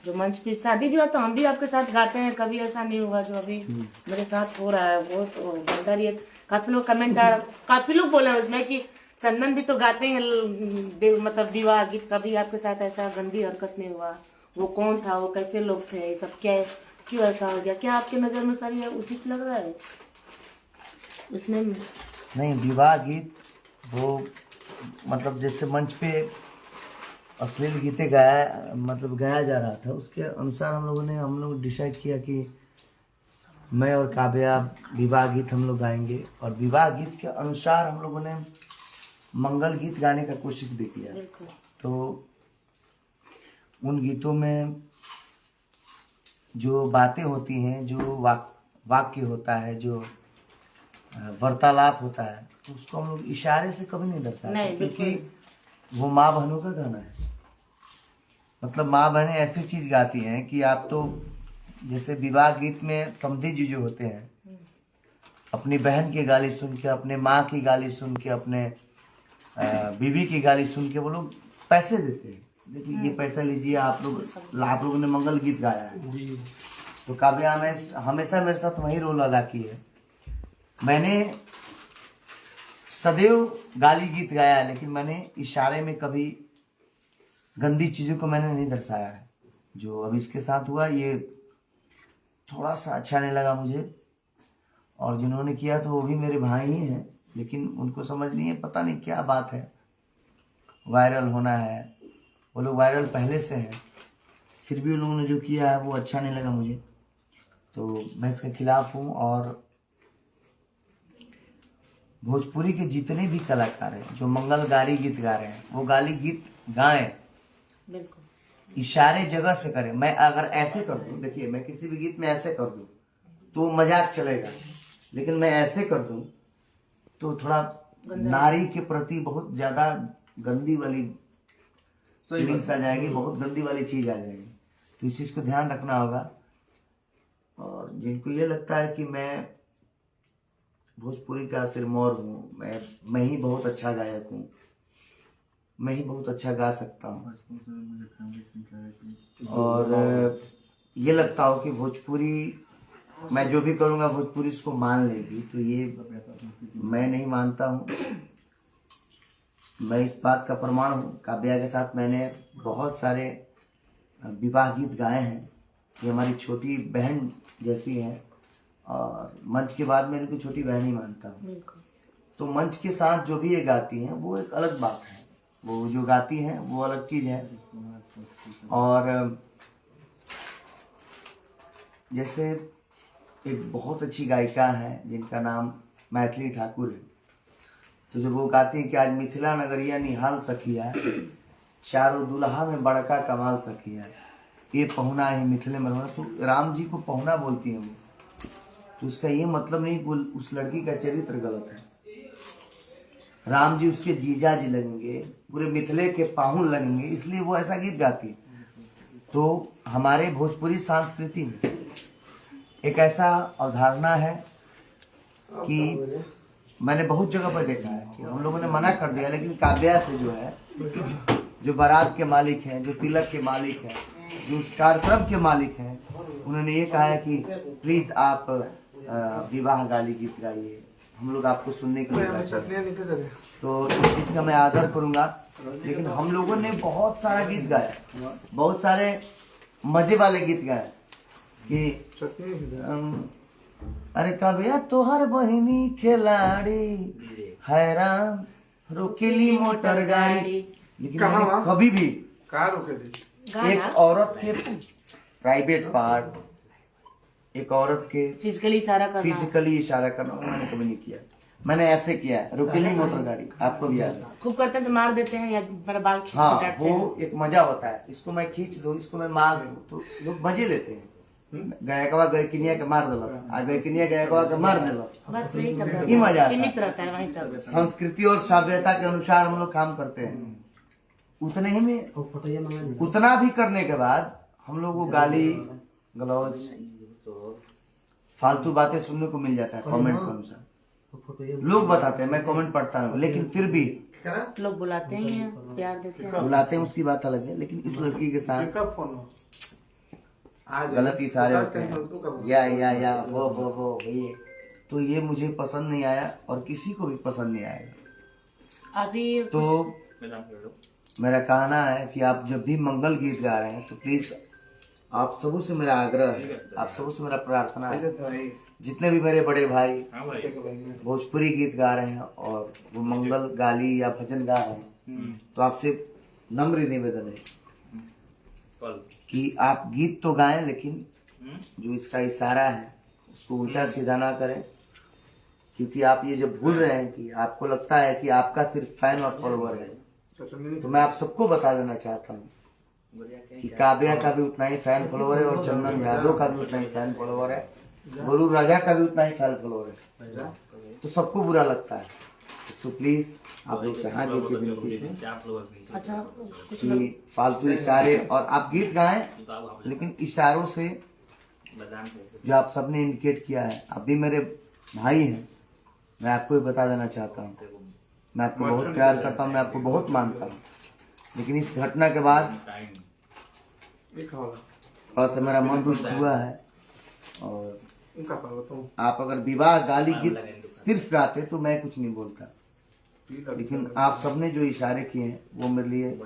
जो मंच पे शादी विवाह तो हम भी आपके साथ गाते हैं, कभी ऐसा नहीं हुआ जो अभी मेरे साथ हो रहा है। वो तो बनता रही है। काफी लोग कमेंट काफी लोग बोले उसमें कि चंदन भी तो गाते हैं मतलब विवाह गीत, कभी आपके साथ ऐसा गंदी हरकत नहीं हुआ। वो कौन था, वो कैसे लोग थे, ये सब क्या है, क्यों ऐसा हो गया? क्या आपके नजर में सर ये उचित लग रहा है उसमें? नहीं, विवाह गीत वो मतलब जैसे मंच पे अश्लील गीतें गाया जा रहा था, उसके अनुसार हम लोग डिसाइड किया कि मैं और काव्या विवाह गीत हम लोग गाएंगे। और विवाह गीत के अनुसार हम लोगों ने मंगल गीत गाने का कोशिश भी किया। तो उन गीतों में जो बातें होती हैं, जो वाक्य होता है, जो वार्तालाप होता है, तो उसको हम लोग इशारे से कभी नहीं दर्शाते, क्योंकि वो माँ बहनों का गाना है। मतलब माँ बहनें ऐसी चीज गाती हैं कि आप तो जैसे विवाह गीत में समधी जी जो होते हैं, अपनी बहन की गाली सुन के, अपने माँ की गाली सुन के, अपने बीवी की गाली सुन के वो लोग पैसे देते हैं। देखिए ये पैसा लीजिए, आप लोगों ने मंगल गीत गाया है। तो काव्या ने हमेशा मेरे साथ वही रोल अदा की है। मैंने सदैव गाली गीत गाया है, लेकिन मैंने इशारे में कभी गंदी चीजों को मैंने नहीं दर्शाया है। जो अभी इसके साथ हुआ ये थोड़ा सा अच्छा नहीं लगा मुझे, और जिन्होंने किया तो वो भी मेरे भाई ही हैं, लेकिन उनको समझ नहीं है, पता नहीं क्या बात है, वायरल होना है। वो लोग वायरल पहले से हैं, फिर भी उन लोगों ने जो किया है वो अच्छा नहीं लगा मुझे, तो मैं इसके खिलाफ हूँ। और भोजपुरी के जितने भी कलाकार हैं जो मंगल गाली गीत गा रहे हैं, वो गाली गीत गाएं, इशारे जगह से करें। मैं अगर ऐसे कर दूं, देखिए मैं किसी भी गीत में ऐसे कर दूं तो मजाक चलेगा, लेकिन मैं ऐसे कर दूं तो थोड़ा नारी के प्रति बहुत ज्यादा गंदी वाली फीलिंग्स आ जाएगी, बहुत गंदी वाली चीज आ जाएगी। तो इस चीज को ध्यान रखना होगा। और जिनको ये लगता है कि मैं भोजपुरी का सिरमौर हूँ, मैं ही बहुत अच्छा गायक हूँ, मैं ही बहुत अच्छा गा सकता हूँ, और ये लगता हो कि भोजपुरी मैं जो भी करूँगा भोजपुरी उसको मान लेगी, तो ये मैं नहीं मानता हूँ। मैं इस बात का प्रमाण हूँ, काव्या के साथ मैंने बहुत सारे विवाह गीत गाए हैं। ये हमारी छोटी बहन जैसी है, और मंच के बाद मैं इनको छोटी बहन ही मानता हूँ। तो मंच के साथ जो भी ये गाती हैं वो एक अलग बात है, वो जो गाती हैं वो अलग चीज है। और जैसे एक बहुत अच्छी गायिका है जिनका नाम मैथिली ठाकुर है, तो जब वो गाती है कि आज मिथिला नगरिया निहाल सखिया, चारों दुल्हा में बड़का कमाल सखिया, ये पहुना है मिथिले में रहना, तो राम जी को पहुना बोलती है वो। तो उसका ये मतलब नहीं कि उस लड़की का चरित्र गलत है। राम जी उसके जीजा जी लगेंगे, पूरे मिथिले के पाहुन लगेंगे, इसलिए वो ऐसा गीत गाती है। तो हमारे भोजपुरी संस्कृति में एक ऐसा अवधारणा है कि मैंने बहुत जगह पर देखा है कि हम लोगों ने मना कर दिया, लेकिन काव्या से जो है, जो बारात के मालिक हैं, जो तिलक के मालिक हैं, जो उस कार्यक्रम के मालिक हैं, उन्होंने ये कहा है कि प्लीज आप विवाह गाली गीत गाइए, हम लोग आपको सुनने के लिए चाहते हैं। तो इस चीज का मैं आदर करूंगा। लेकिन हम लोगों ने बहुत सारा गीत गाया, बहुत सारे मजे वाले गीत गाए कि अरे काव्या तोहर बहिनी खिलाड़ी हैरान रोकेली मोटर गाड़ी, लेकिन कभी भी एक औरत के प्राइवेट पार्ट, एक औरत के फिजिकली इशारा करना उन्होंने कभी नहीं किया। मैंने ऐसे किया है, रोकेली मोटर गाड़ी, आपको भी याद है, खूब करते हैं तो मार देते हैं या मेरा बाल खींच हाँ, वो एक मजा होता है। इसको मैं खींच दूं, इसको मैं मार दूं, तो लोग मजे लेते हैं। गायकवा गयकिनिया के मार दिलस, आ गयकिनिया गायकवा के मार दिलस, बस वही करते हैं, ये मजा सीमित रहता है वहीं तक। संस्कृति और सभ्यता के अनुसार हम लोग काम करते हैं। उतने ही में उतना भी करने के बाद हम लोग वो गाली गलौज फालतू बातें सुनने को मिल जाता है कमेंट के अनुसार। लोग बताते हैं, मैं कमेंट पढ़ता हूँ, लेकिन फिर भी लोग बुलाते ही हैं, प्यार देते हैं, बुलाते हैं, उसकी बात अलग है। लेकिन इस लड़की के साथ गलत इशारे होते हैं, या वो ये, तो ये मुझे पसंद नहीं आया और किसी को भी पसंद नहीं आएगा। अभी तो मेरा कहना है कि आप जब भी मंगल गीत गा रहे हैं तो प्लीज आप सबों से मेरा आग्रह है, आप सबों से मेरा प्रार्थना है, जितने भी मेरे बड़े भाई भोजपुरी गीत गा रहे हैं और वो मंगल गाली या भजन गा रहे हैं, तो आपसे नम्र निवेदन है कि आप गीत तो गाएं लेकिन जो इसका इशारा है उसको उल्टा सीधा ना करें, क्योंकि आप ये जब भूल रहे हैं कि आपको लगता है कि आपका सिर्फ फैन और फॉलोअर है, तो मैं आप सबको बता देना चाहता हूँ कि काव्या का भी उतना ही फैन फॉलोअर है और चंदन यादव का भी उतना ही फैन फॉलोअर है, गुरु राजा का भी उतना ही फैन फॉलोअर है, तो सबको बुरा लगता है। सो प्लीज आप लोग से हाथ जोड़ के विनती है अच्छा कि फालतू इशारे, और आप गीत गाएं लेकिन इशारों से जो आप सबने इंडिकेट किया है, आप भी मेरे भाई हैं, मैं आपको भी बता देना चाहता हूँ, मैं आपको बहुत प्यार करता हूँ, मैं आपको बहुत मानता हूँ, लेकिन इस घटना के बाद थोड़ा सा मेरा मन रुष्ट हुआ है। और आप अगर विवाह गाली गीत सिर्फ गाते तो मैं कुछ नहीं बोलता, लेकिन आप सबने जो इशारे किए हैं वो मेरे लिए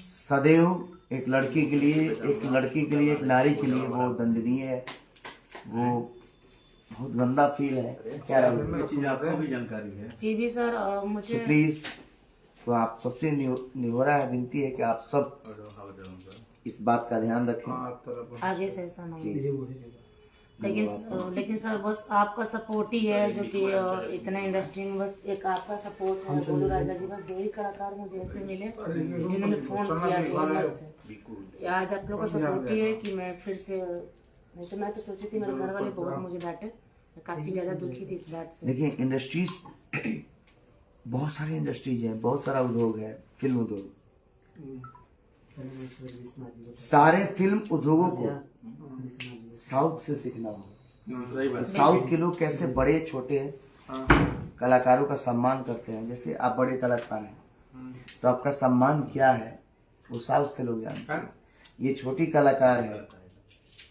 सदैव एक लड़की के लिए, एक नारी के लिए वो दंडनीय है, वो बहुत गंदा फील है। क्या आपको भी जानकारी है फिर भी सर मुझे प्लीज, तो आप सबसे निहोरा है, विनती है कि आप सब इस बात का ध्यान रखें, आगे से ऐसा ना हो। लेकिन सर बस आपका सपोर्ट ही है जो कि इतना इंडस्ट्री में बस एक आपका सपोर्ट है। बोलू राजा जी बस 2 ही कलाकार मुझे ऐसे मिले जिन्होंने फोन किया, आज आप लोगों का सपोर्ट ही है कि मैं फिर से, नहीं तो मैं तो सोची थी मेरे घर वाले बहुत मुझे डांटे, मैं काफी ज्यादा दुखी थी इस बात से। देखिए इंडस्ट्रीज बहुत सारी इंडस्ट्रीज हैं, बहुत सारा उद्योग है, फिल्म उद्योग, सारे फिल्म उद्योगों को साउथ से सीखना हो। साउथ के लोग कैसे बड़े छोटे कलाकारों का सम्मान करते हैं, जैसे आप बड़े कलाकार हैं तो आपका सम्मान क्या है वो साउथ के लोग जानते हैं, ये छोटी कलाकार है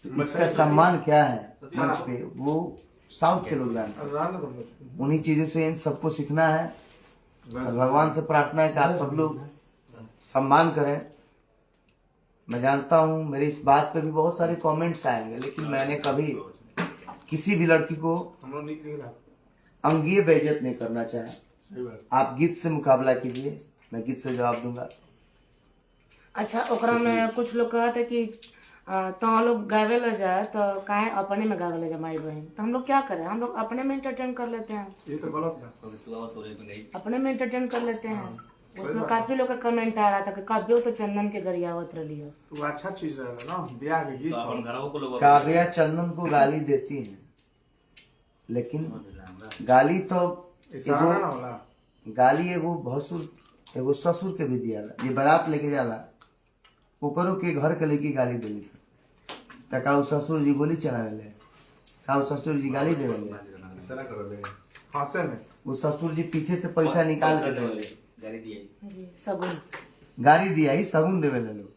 तो इसका सम्मान क्या है मंच पे वो साउथ के लोग जानते हैं। उन्हीं चीजों से इन सबको सीखना है और भगवान से प्रार्थना है कि आप सब लोग सम्मान करें। मैं जानता हूँ मेरी इस बात पे भी बहुत सारे कमेंट्स आएंगे, लेकिन मैंने कभी किसी भी लड़की को अंगीय बेइज्जत नहीं करना चाहा। आप गीत से मुकाबला कीजिए, मैं गीत से जवाब दूंगा। अच्छा ओकरा में कुछ लोग कहते कि तो लोग गावे ले जाए तो काहे अपने में गावे ले जाए माई बहन, तो हम लोग क्या करें, हम लोग अपने में एंटरटेन कर लेते हैं, ये तो गलत है। अपने में एंटरटेन कर लेते हैं। उसमें काफी लोग का कमेंट आ रहा था कि काव्यो तो चंदन के गरियावत रही है, तो अच्छा चीज रहेगा ना, ब्याह के गीत काव्या चंदन को गाली देती है, लेकिन गाली तो गाली एगो भसुर एगो ससुर के भी दिया, ये बारात लेके जाला ओकरो के घर के लेके गाली देली त का ससुर जी गोली चलावे ले, का ससुर जी गाली देवे ले, इशारा कर ले हंसे में वो ससुर जी पीछे से पैसा निकाल के देवे ले, गाली दिया ही सगुन देवे ले लोग,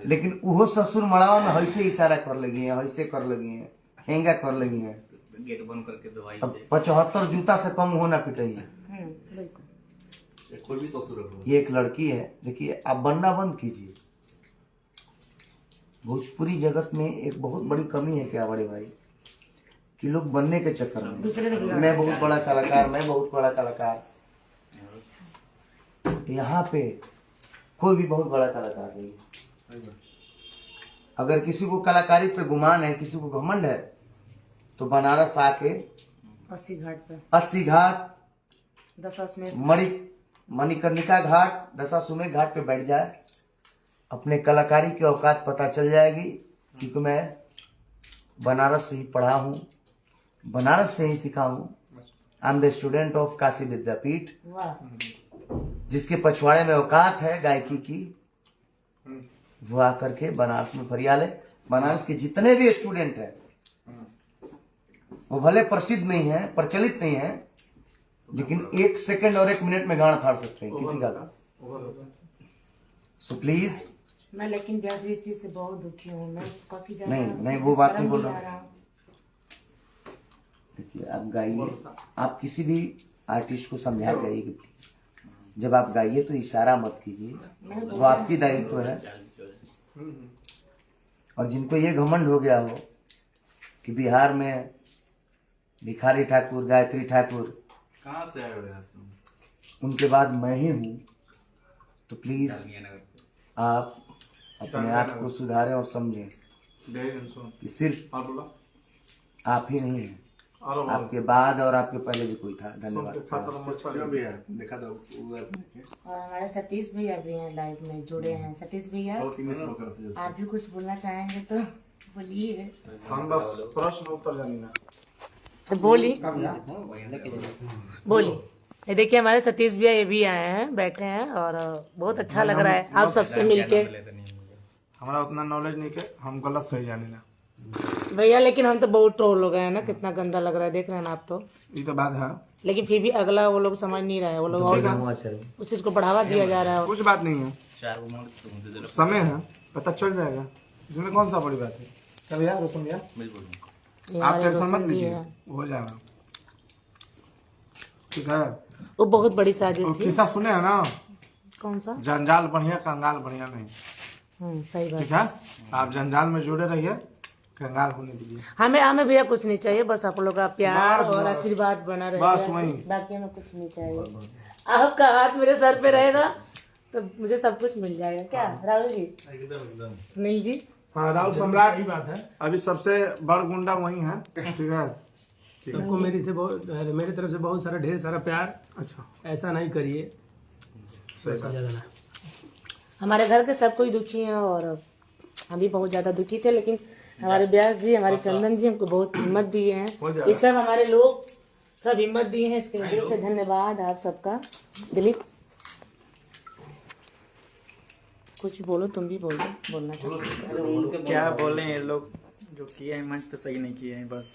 लेकिन वो ससुर मड़ावा में ऐसे इशारा कर लगी है, ऐसे कर लगी है, हेंगा कर लगी है, गेट बंद करके दवाई तब 75 जूता से कम होना पिटाई है। कोई भी ससुर ये एक लड़की है, देखिए आप बनना बंद कीजिए। भोजपुरी जगत में एक बहुत बड़ी कमी है क्या बड़े भाई, कि लोग बनने के चक्कर में मैं बहुत बड़ा कलाकार, यहाँ पे कोई भी बहुत बड़ा कलाकार नहीं। अगर किसी को कलाकारी पे गुमान है, किसी को घमंड है, तो बनारस आके 80 घाट मणिकर्णिका घाट दशाश्वमेध घाट पे बैठ जाए, अपने कलाकारी की औकात पता चल जाएगी। क्योंकि मैं बनारस से ही पढ़ा हूँ, बनारस से ही सीखा हूँ। I am the student of Kashi Vidyapith, जिसके पछवाड़े में औकात है गायकी की, वो आकर के बनारस में फरियाले। बनारस के जितने भी स्टूडेंट हैं वो भले प्रसिद्ध नहीं है, प्रचलित नहीं है, लेकिन 1 सेकंड और 1 मिनट में गाना फाड़ सकते हैं किसी का। सो प्लीज मैं लेकिन वैसे इस चीज से बहुत दुखी हूँ। मैं काफी ज्यादा नहीं, वो बात नहीं बोल शर्म रहा भी आ हूँ। देखिए आप गाइए, आप किसी भी आर्टिस्ट को समझा गाइए कि प्लीज जब आप गाइए तो इशारा मत कीजिए, वो आपकी दायित्व है। और जिनको ये घमंड हो गया हो कि बिहार में भिखारी ठाकुर, गायत्री ठाकुर, कहाँ से आए हो यार तुम? उनके बाद मैं ही हूँ, तो प्लीज आप अपने आप को सुधारें और समझें कि सिर्फ और बोला आप ही नहीं हैं, और बोला आपके बाद और आपके पहले भी कोई था। धन्यवाद। देखा था और हमारे सतीश भैया भी हैं लाइव में जुड़े हैं। सतीश भैया आप भी कुछ बोलना चाहेंगे तो बोलिए। हम बस प्रश्न उत्तर जानना। तो बोली बोली। ये देखिए हमारे सतीश भैया ये भी आए हैं, बैठे हैं और बहुत अच्छा लग रहा है आप सबसे मिलके। हमारा उतना नॉलेज नहीं के हम गलत सही जाने ना भैया, लेकिन हम तो बहुत ट्रोल हो गए हैं ना, कितना गंदा लग रहा है, देख रहे हैं ना आप तो। ये तो बात है, लेकिन फिर भी अगला वो लोग समझ नहीं रहे, वो लोग और उस चीज को बढ़ावा दिया जा रहा है। कुछ बात नहीं है, समय है, पता चल जाएगा, इसमें कौन सा बड़ी बात है। चल यार रोशन भैया ये आप हमारे टेंशन मत रोशन जी लीजिए, हैं। हो जाएगा, ठीक है। वो बहुत बड़ी साजिश वो थी। किस्सा सुने हैं ना, कौन सा? जंजाल बढ़िया कंगाल बढ़िया नहीं, सही बात। ठीक है। आप जंजाल में जुड़े रहिए, कंगाल होने दीजिए। हमें भैया कुछ नहीं चाहिए, बस आप लोग का प्यार और आशीर्वाद बना रहे, बस वही। बाकी हमें कुछ नहीं चाहिए। आपका हाथ मेरे सर पे रहेगा तो मुझे सब कुछ मिल जाएगा। क्या राहुल जी? सुनील जी? हाँ राहुल सम्राट, बात है अभी सबसे बड़ गुंडा वही है, ठीक है। सबको मेरी तरफ से बहुत सारा ढेर सारा प्यार। अच्छा ऐसा नहीं करिए। हमारे घर के सब कोई दुखी हैं और हम भी बहुत ज्यादा दुखी थे, लेकिन हमारे व्यास जी, हमारे चंदन जी हमको बहुत हिम्मत दिए हैं। ये सब हमारे लोग सब हिम्मत दिए हैं, इसके दिल से धन्यवाद आप सबका। दिलीप कुछ बोलो, तुम भी बोलो, बोलना चाहते। क्या बोले ये लोग, जो किए हैं मंच पे सही नहीं किए हैं बस।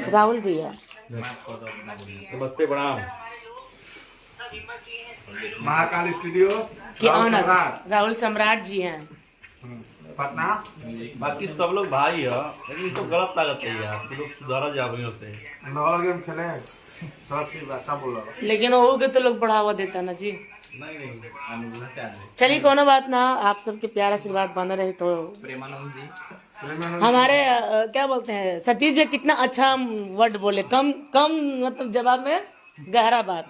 राहुल भैया नमस्ते प्रणाम। महाकाल स्टूडियो के ऑनर राहुल सम्राट जी हैं। पटना। बाकी सब लोग भाई है, लेकिन तो गलत लागत है यार, तो लोग सुधारा जाओ से। नॉर्मल गेम खेले सब ठीक बात, अच्छा बोल रहा हूँ। लेकिन हो गए तो लोग बढ़ावा देता ना जी। नहीं चलिए कोनो बात ना, आप सबके प्यार आशीर्वाद बना रहे तो। प्रेमानंद जी हमारे क्या बोलते हैं सतीश भैया, कितना अच्छा वर्ड बोले, कम मतलब जवाब में गहरा बात।